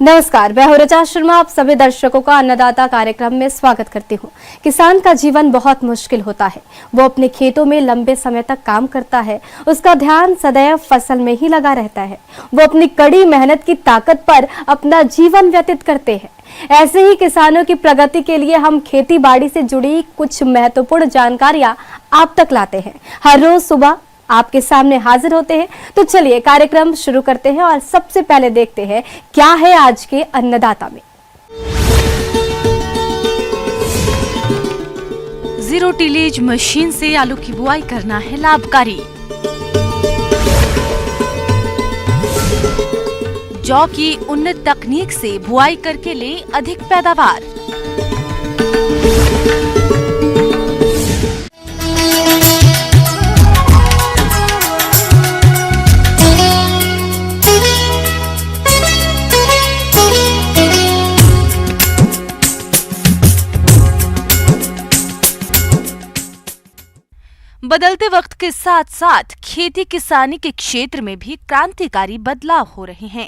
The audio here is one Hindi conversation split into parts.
नमस्कार, मैं हूं रचा शर्मा। आप सभी दर्शकों का अन्नदाता कार्यक्रम में स्वागत करती हूं। किसान का जीवन बहुत मुश्किल होता है। वो अपने खेतों में लंबे समय तक काम करता है। उसका ध्यान सदैव फसल में ही लगा रहता है। वो अपनी कड़ी मेहनत की ताकत पर अपना जीवन व्यतीत करते हैं। ऐसे ही किसानों की प्रगति के लिए हम खेती बाड़ी से जुड़ी कुछ महत्वपूर्ण जानकारियां आप तक लाते हैं। हर रोज सुबह आपके सामने हाजिर होते हैं। तो चलिए कार्यक्रम शुरू करते हैं और सबसे पहले देखते हैं क्या है आज के अन्नदाता में। जीरो टिलेज मशीन से आलू की बुआई करना है लाभकारी। जौ की उन्नत तकनीक से बुआई करके ले अधिक पैदावार। बदलते वक्त के साथ साथ खेती किसानी के क्षेत्र में भी क्रांतिकारी बदलाव हो रहे हैं।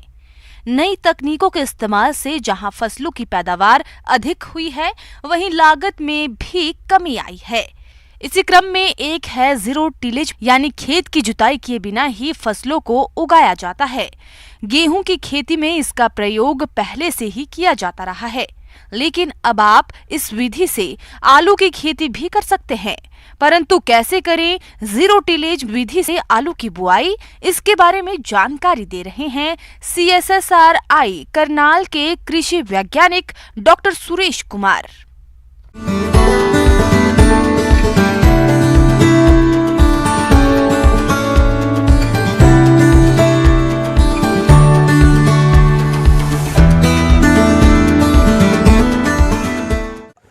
नई तकनीकों के इस्तेमाल से जहां फसलों की पैदावार अधिक हुई है, वहीं लागत में भी कमी आई है। इसी क्रम में एक है जीरो टिलेज, यानी खेत की जुताई किए बिना ही फसलों को उगाया जाता है। गेहूं की खेती में इसका प्रयोग पहले से ही किया जाता रहा है, लेकिन अब आप इस विधि से आलू की खेती भी कर सकते हैं। परंतु कैसे करें जीरो टिलेज विधि से आलू की बुआई, इसके बारे में जानकारी दे रहे हैं CSSRI करनाल के कृषि वैज्ञानिक डॉक्टर सुरेश कुमार।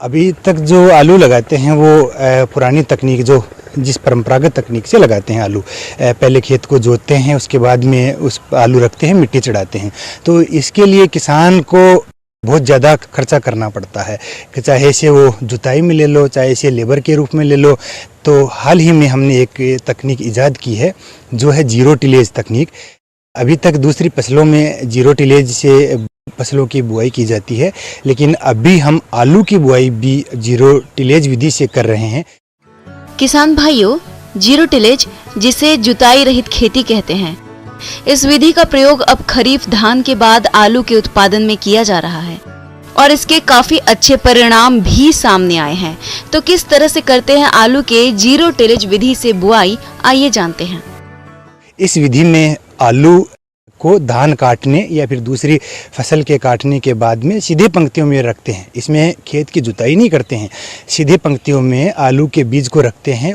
अभी तक जो आलू लगाते हैं वो पुरानी तकनीक, जो जिस परंपरागत तकनीक से लगाते हैं आलू, पहले खेत को जोतते हैं, उसके बाद में उस आलू रखते हैं, मिट्टी चढ़ाते हैं। तो इसके लिए किसान को बहुत ज़्यादा खर्चा करना पड़ता है, चाहे इसे वो जुताई में ले लो, चाहे इसे लेबर के रूप में ले लो। तो हाल ही में हमने एक तकनीक ईजाद की है जो है जीरो टिलेज तकनीक। अभी तक दूसरी फसलों में जीरो टिलेज से फसलों की बुआई की जाती है, लेकिन अभी हम आलू की बुआई भी जीरो टिलेज विधि से कर रहे हैं। किसान भाइयों, जीरो टिलेज, जिसे जुताई रहित खेती कहते हैं, इस विधि का प्रयोग अब खरीफ धान के बाद आलू के उत्पादन में किया जा रहा है और इसके काफी अच्छे परिणाम भी सामने आए हैं। तो किस तरह से करते हैं आलू के जीरो टिलेज विधि से बुआई, आइए जानते हैं। इस विधि में आलू को धान काटने या फिर दूसरी फसल के काटने के बाद में सीधे पंक्तियों में रखते हैं। इसमें खेत की जुताई नहीं करते हैं, सीधे पंक्तियों में आलू के बीज को रखते हैं।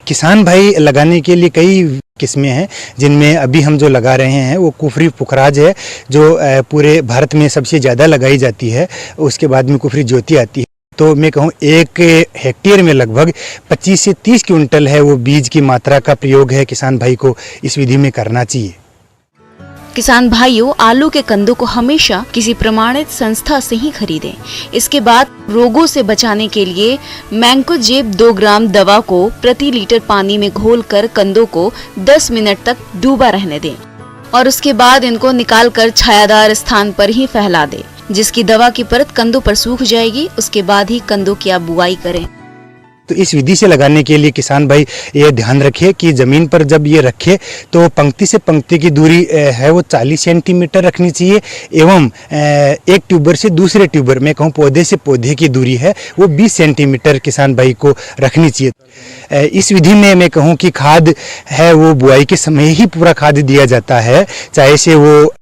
किसान भाई लगाने के लिए कई किस्में हैं, जिनमें अभी हम जो लगा रहे हैं वो कुफरी पुखराज है, जो पूरे भारत में सबसे ज़्यादा लगाई जाती है। उसके बाद में कुफरी ज्योति आती है। तो मैं कहूँ 1 हेक्टेयर में लगभग 25 से 30 क्विंटल है वो बीज की मात्रा का प्रयोग है किसान भाई को इस विधि में करना चाहिए। किसान भाइयों, आलू के कंदों को हमेशा किसी प्रमाणित संस्था से ही खरीदें। इसके बाद रोगों से बचाने के लिए मैंकोजेब 2 ग्राम दवा को प्रति लीटर पानी में घोलकर कंदों को 10 मिनट तक डूबा रहने दें और उसके बाद इनको निकालकर छायादार स्थान पर ही फैला दें, जिसकी दवा की परत कंदों पर सूख जाएगी। उसके बाद ही कंदों की आप बुआई करें। तो इस विधि से लगाने के लिए किसान भाई ये ध्यान रखे कि ज़मीन पर जब ये रखे तो पंक्ति से पंक्ति की दूरी है वो 40 सेंटीमीटर रखनी चाहिए, एवं एक ट्यूबर से दूसरे ट्यूबर, मैं कहूँ पौधे से पौधे की दूरी है वो 20 सेंटीमीटर किसान भाई को रखनी चाहिए। इस विधि में मैं कहूँ कि खाद है वो बुआई के समय ही पूरा खाद दिया जाता है, चाहे से वो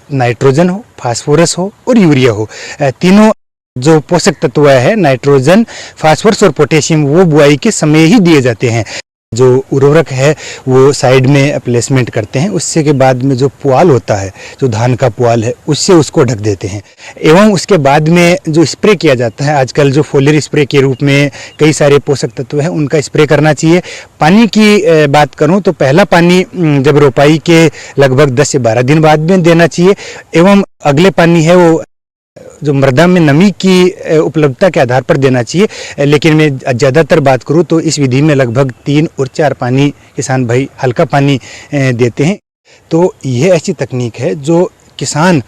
नाइट्रोजन हो, फास्फोरस हो और यूरिया हो। तीनों जो पोषक तत्व है, नाइट्रोजन, फास्फोरस और पोटेशियम, वो बुआई के समय ही दिए जाते हैं। जो उर्वरक है वो साइड में प्लेसमेंट करते हैं। उससे के बाद में जो पुआल होता है, जो धान का पुआल है, उससे उसको ढक देते हैं। एवं उसके बाद में जो स्प्रे किया जाता है, आजकल जो फोलियर स्प्रे के रूप में कई सारे पोषक तत्व हैं, उनका स्प्रे करना चाहिए। पानी की बात करूं तो पहला पानी जब रोपाई के लगभग 10 से 12 दिन बाद में देना चाहिए, एवं अगले पानी है वो जो मृदा में नमी की उपलब्धता के आधार पर देना चाहिए। लेकिन मैं ज़्यादातर बात करूँ तो इस विधि में लगभग 3 और 4 पानी किसान भाई हल्का पानी देते हैं। तो यह ऐसी तकनीक है जो किसान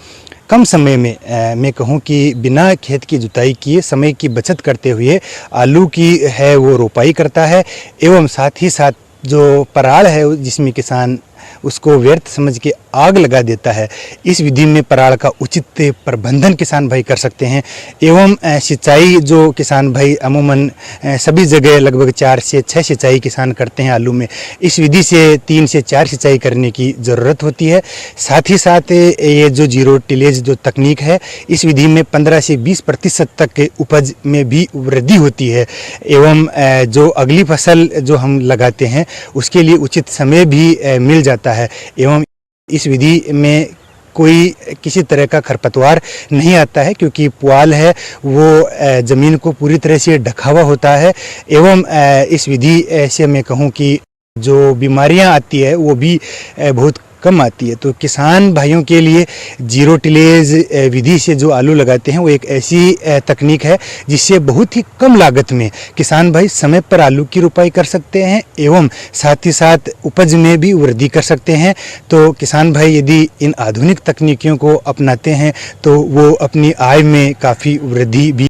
कम समय में मैं कहूँ कि बिना खेत की जुताई किए समय की बचत करते हुए आलू की है वो रोपाई करता है, एवं साथ ही साथ जो पराल है जिसमें किसान उसको व्यर्थ समझ के आग लगा देता है। इस विधि में पराल का उचित प्रबंधन किसान भाई कर सकते हैं। एवं सिंचाई जो किसान भाई अमूमन सभी जगह लगभग 4 से 6 सिंचाई किसान करते हैं आलू में, इस विधि से 3 से 4 सिंचाई करने की ज़रूरत होती है। साथ ही साथ ये जो जीरो टिलेज जो तकनीक है, इस विधि में 15 से 20% तक के उपज में भी वृद्धि होती है। एवं जो अगली फसल जो हम लगाते हैं उसके लिए उचित समय भी मिल जाता है। एवं इस विधि में कोई किसी तरह का खरपतवार नहीं आता है, क्योंकि पुआल है वो ज़मीन को पूरी तरह से ढका हुआ होता है। एवं इस विधि से मैं कहूँ कि जो बीमारियां आती है वो भी बहुत कम आती है। तो किसान भाइयों के लिए जीरो टिलेज विधि से जो आलू लगाते हैं वो एक ऐसी तकनीक है जिससे बहुत ही कम लागत में किसान भाई समय पर आलू की रोपाई कर सकते हैं एवं साथ ही साथ उपज में भी वृद्धि कर सकते हैं। तो किसान भाई यदि इन आधुनिक तकनीकियों को अपनाते हैं तो वो अपनी आय में काफ़ी वृद्धि भी